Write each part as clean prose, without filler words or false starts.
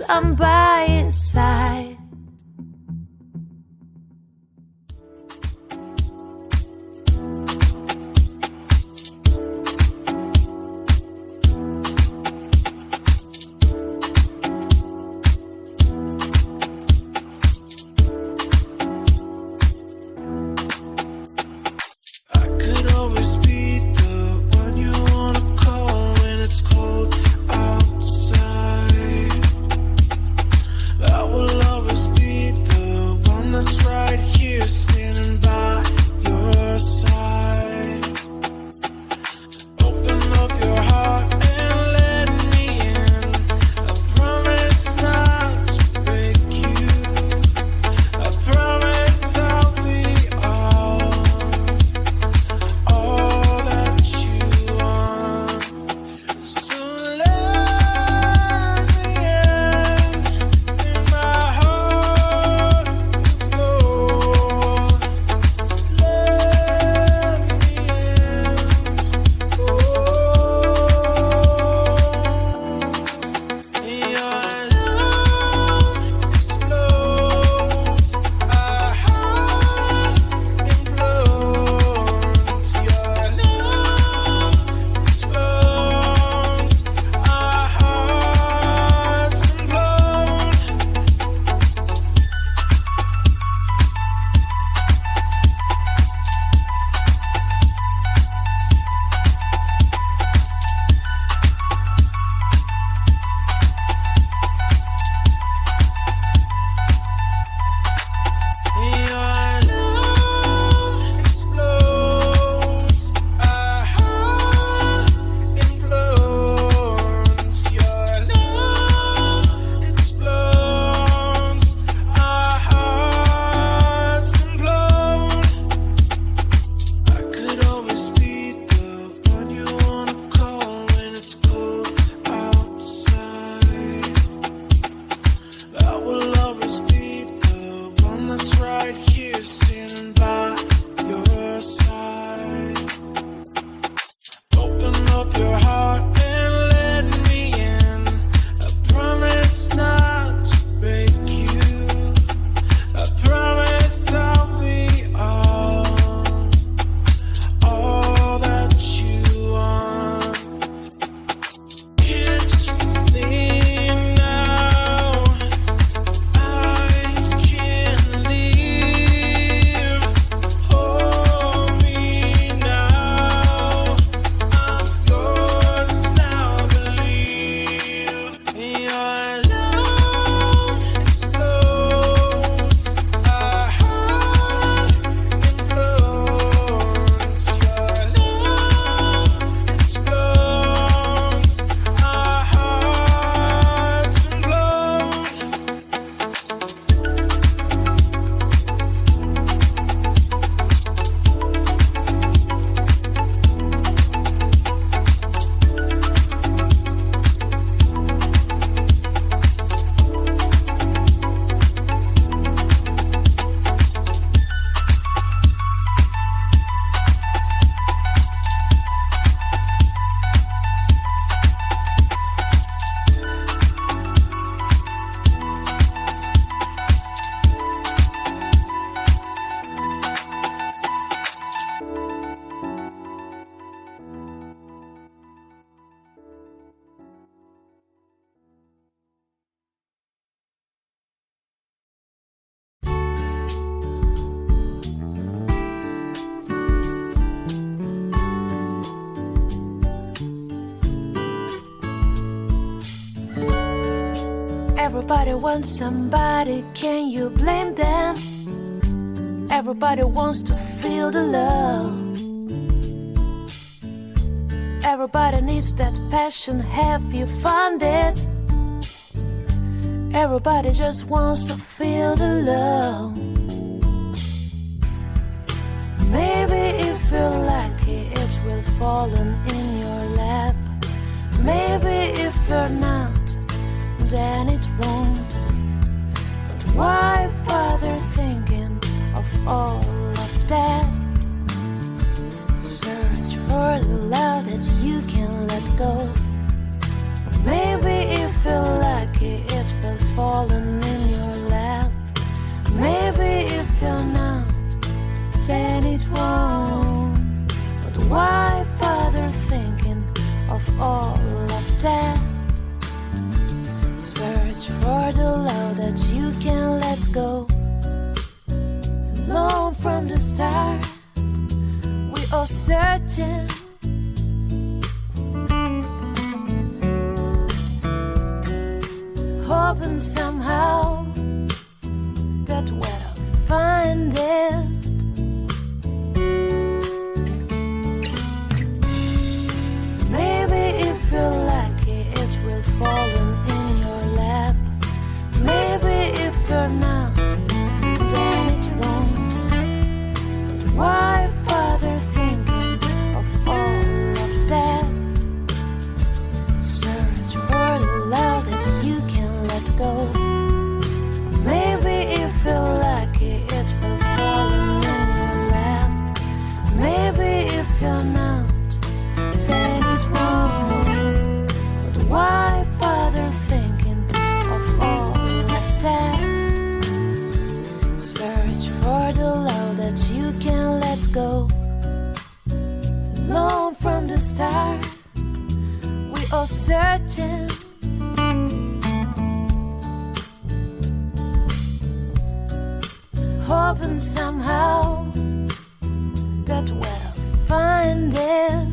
I'm by his side. Everybody wants somebody, can you blame them? Everybody wants to feel the love. Everybody needs that passion, have you found it? Everybody just wants to feel the love. Maybe if you're lucky it will fall in your lap. Maybe if you're not, then it won't. But why bother thinking of all of that? Search for the love that you can let go. Maybe if you're lucky it will start, we are searching. Hoping somehow that we'll find it. Maybe if you're lucky, it will fall in your lap. Maybe if you're not, then it won't. But why bother thinking of all of that? Search for the love that you can let go. Maybe if you're lucky, it will fall in your lap. Maybe if you're not, then it won't. But why bother thinking of all of that? Search for the love that you can let go. Alone from the start, we are searching. Hoping somehow that we'll find it.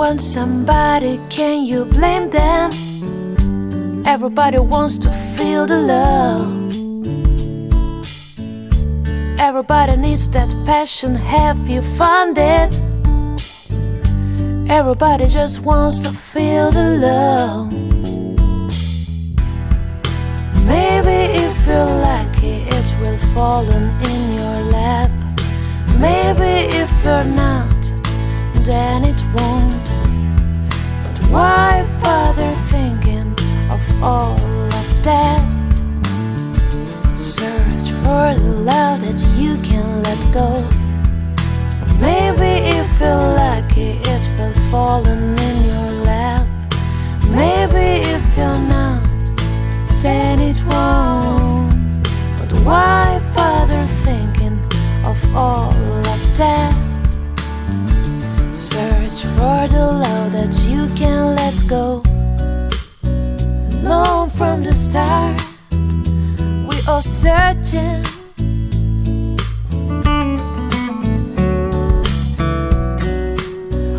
want somebody, can you blame them? Everybody wants to feel the love. Everybody needs that passion, have you found it? Everybody just wants to feel the love. Maybe if you're lucky, it will fall in your lap. Maybe if you're not, then it won't. But why bother thinking of all of that? Search for the love that you can let go. Maybe if you're lucky, it will fall in your lap. Maybe if you're not, then it won't. But why bother thinking of all of that? Search for the love that you can let go. Alone from the start, we are searching.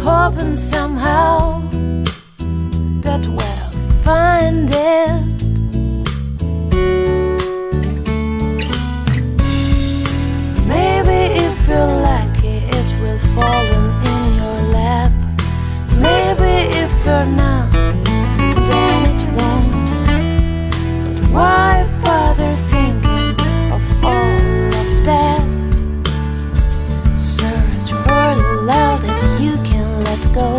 Hoping somehow that we'll find it. Maybe if you're lucky, it will fall in your lap. Maybe if you're not, then it won't. But why bother thinking of all of that? Search for the love that you can let go.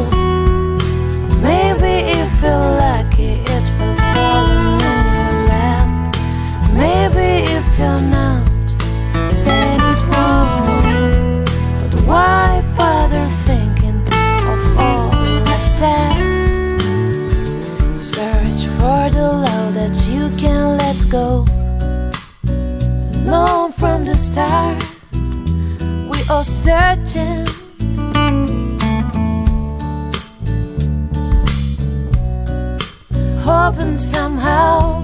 Maybe if you're lucky, it will fall in your lap. Maybe if you're not, then it won't. But why bother thinking of all of that? Search for the love that you can let go. Alone from the start, we are searching. Hoping somehow